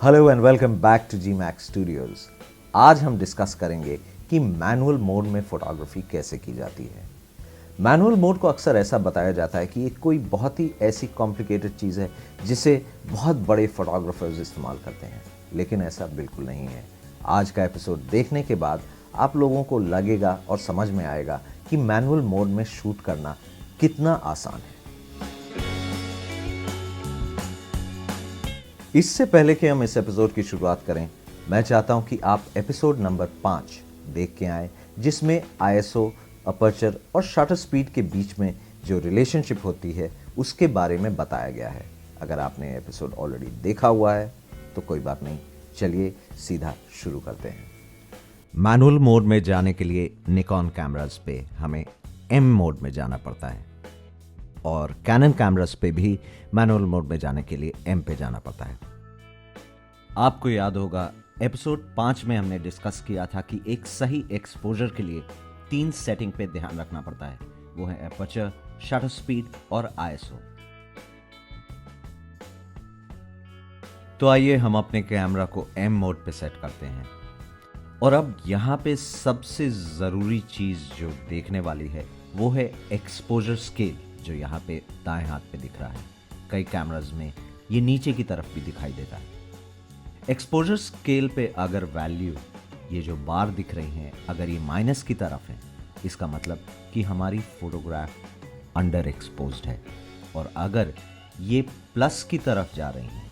Hello and welcome back to G Max Studios. आज हम discuss करेंगे कि मैनुअल मोड में फोटोग्राफी कैसे की जाती है। मैनुअल मोड को अक्सर ऐसा बताया जाता है कि ये कोई बहुत ही ऐसी कॉम्प्लिकेटेड चीज़ है जिसे बहुत बड़े फोटोग्राफर्स इस्तेमाल करते हैं, लेकिन ऐसा बिल्कुल नहीं है। आज का एपिसोड देखने के बाद आप लोगों को लगेगा और समझ में आएगा कि मैनुअल मोड में शूट करना कितना आसान है। इससे पहले कि हम इस एपिसोड की शुरुआत करें, मैं चाहता हूं कि आप एपिसोड नंबर 5 देख के आएँ, जिसमें आईएसओ, अपर्चर और शटर स्पीड के बीच में जो रिलेशनशिप होती है उसके बारे में बताया गया है। अगर आपने एपिसोड ऑलरेडी देखा हुआ है तो कोई बात नहीं, चलिए सीधा शुरू करते हैं। मैनुअल मोड में जाने के लिए निकॉन कैमरास पे हमें एम मोड में जाना पड़ता है और कैनन कैमरास पे भी मैनुअल मोड में जाने के लिए एम पे जाना पड़ता है। आपको याद होगा एपिसोड 5 में हमने डिस्कस किया था कि एक सही एक्सपोजर के लिए 3 सेटिंग पे ध्यान रखना पड़ता है। वो है अपर्चर, शटर स्पीड और आईएसओ। तो आइए हम अपने कैमरा को एम मोड पे सेट करते हैं। और अब यहाँ पे सबसे ज़रूरी चीज़ जो देखने वाली है वो है एक्सपोजर स्केल, जो यहाँ पे दाएं हाथ पे दिख रहा है। कई कैमराज में ये नीचे की तरफ भी दिखाई देता है। एक्सपोजर स्केल पे अगर वैल्यू, ये जो बार दिख रही हैं, अगर ये माइनस की तरफ है, इसका मतलब कि हमारी फोटोग्राफ अंडर एक्सपोज्ड है, और अगर ये प्लस की तरफ जा रही हैं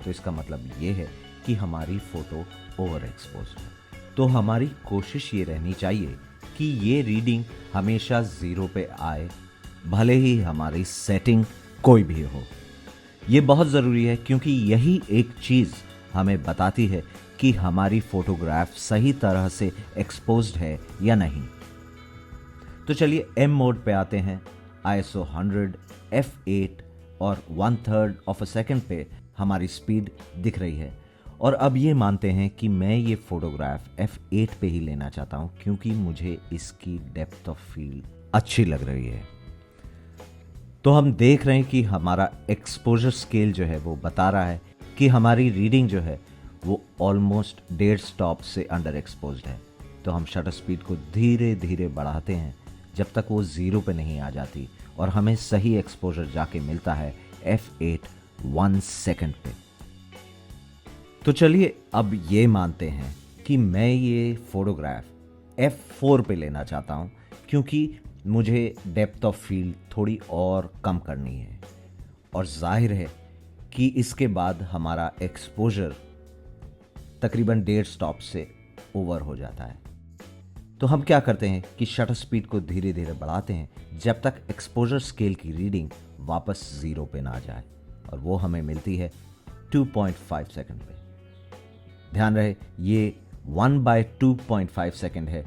तो इसका मतलब ये है कि हमारी फोटो ओवर एक्सपोज्ड है। तो हमारी कोशिश ये रहनी चाहिए कि ये रीडिंग हमेशा 0 पे आए, भले ही हमारी सेटिंग कोई भी हो। ये बहुत ज़रूरी है क्योंकि यही एक चीज़ हमें बताती है कि हमारी फोटोग्राफ सही तरह से एक्सपोज्ड है या नहीं। तो चलिए एम मोड पे आते हैं। आईएसओ 100, f8 और 1/3 ऑफ अ सेकेंड पे हमारी स्पीड दिख रही है। और अब ये मानते हैं कि मैं ये फोटोग्राफ f8 पे ही लेना चाहता हूँ क्योंकि मुझे इसकी डेप्थ ऑफ फील्ड अच्छी लग रही है। तो हम देख रहे हैं कि हमारा एक्सपोजर स्केल जो है वो बता रहा है कि हमारी रीडिंग जो है वो ऑलमोस्ट 1.5 स्टॉप से अंडर एक्सपोज्ड है। तो हम शटर स्पीड को धीरे धीरे बढ़ाते हैं जब तक वो 0 पे नहीं आ जाती और हमें सही एक्सपोजर जाके मिलता है f8 1 सेकेंड पे। तो चलिए अब ये मानते हैं कि मैं ये फोटोग्राफ f4 पे लेना चाहता हूँ क्योंकि मुझे डेप्थ ऑफ फील्ड थोड़ी और कम करनी है, और जाहिर है कि इसके बाद हमारा एक्सपोजर तकरीबन 1.5 स्टॉप से ओवर हो जाता है। तो हम क्या करते हैं कि शटर स्पीड को धीरे धीरे बढ़ाते हैं जब तक एक्सपोजर स्केल की रीडिंग वापस 0 पे ना जाए, और वो हमें मिलती है 2.5 सेकंड पे। ध्यान रहे ये 1/2.5 सेकंड है,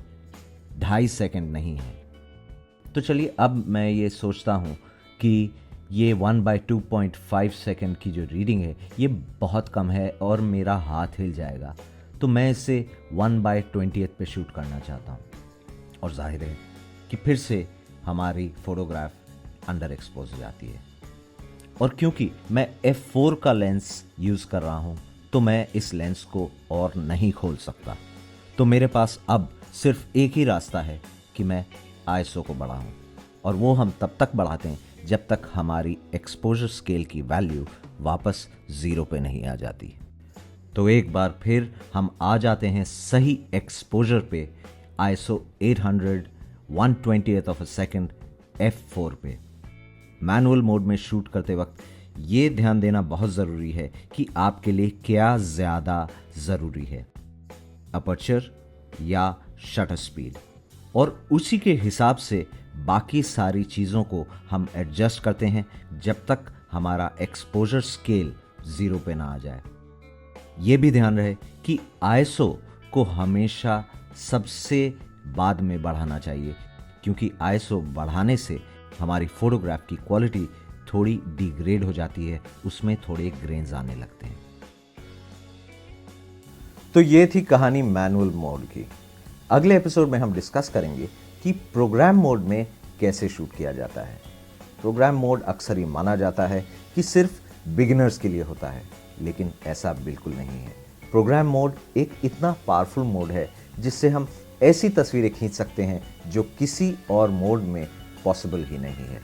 2.5 सेकंड नहीं है। तो चलिए अब मैं ये सोचता हूँ कि ये 1/2.5 सेकंड की जो रीडिंग है ये बहुत कम है और मेरा हाथ हिल जाएगा, तो मैं इसे 1/20 पे शूट करना चाहता हूँ। और जाहिर है कि फिर से हमारी फोटोग्राफ अंडर एक्सपोज हो जाती है। और क्योंकि मैं f4 का लेंस यूज़ कर रहा हूँ तो मैं इस लेंस को और नहीं खोल सकता। तो मेरे पास अब सिर्फ एक ही रास्ता है कि मैं आईएसओ को बढ़ाऊं, और वो हम तब तक बढ़ाते हैं जब तक हमारी एक्सपोजर स्केल की वैल्यू वापस 0 पे नहीं आ जाती। तो एक बार फिर हम आ जाते हैं सही एक्सपोजर पे, ISO 800 1/20 of a second f4 पे। मैनुअल मोड में शूट करते वक्त ये ध्यान देना बहुत ज़रूरी है कि आपके लिए क्या ज़्यादा ज़रूरी है, अपर्चर या शटर स्पीड, और उसी के हिसाब से बाकी सारी चीज़ों को हम एडजस्ट करते हैं जब तक हमारा एक्सपोजर स्केल 0 पे ना आ जाए। ये भी ध्यान रहे कि आईएसओ को हमेशा सबसे बाद में बढ़ाना चाहिए, क्योंकि आईएसओ बढ़ाने से हमारी फोटोग्राफ की क्वालिटी थोड़ी डिग्रेड हो जाती है, उसमें थोड़े ग्रेन्स आने लगते हैं। तो ये थी कहानी मैनुअल मोड की। अगले एपिसोड में हम डिस्कस करेंगे कि प्रोग्राम मोड में कैसे शूट किया जाता है। प्रोग्राम मोड अक्सर ही माना जाता है कि सिर्फ बिगिनर्स के लिए होता है, लेकिन ऐसा बिल्कुल नहीं है। प्रोग्राम मोड एक इतना पावरफुल मोड है जिससे हम ऐसी तस्वीरें खींच सकते हैं जो किसी और मोड में पॉसिबल ही नहीं है।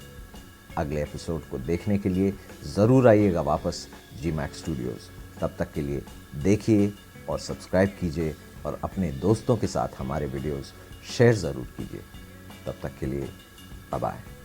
अगले एपिसोड को देखने के लिए ज़रूर आइएगा वापस GMAX स्टूडियोज़। तब तक के लिए देखिए और सब्सक्राइब कीजिए और अपने दोस्तों के साथ हमारे वीडियोस शेयर ज़रूर कीजिए। तब तक के लिए बाय बाय।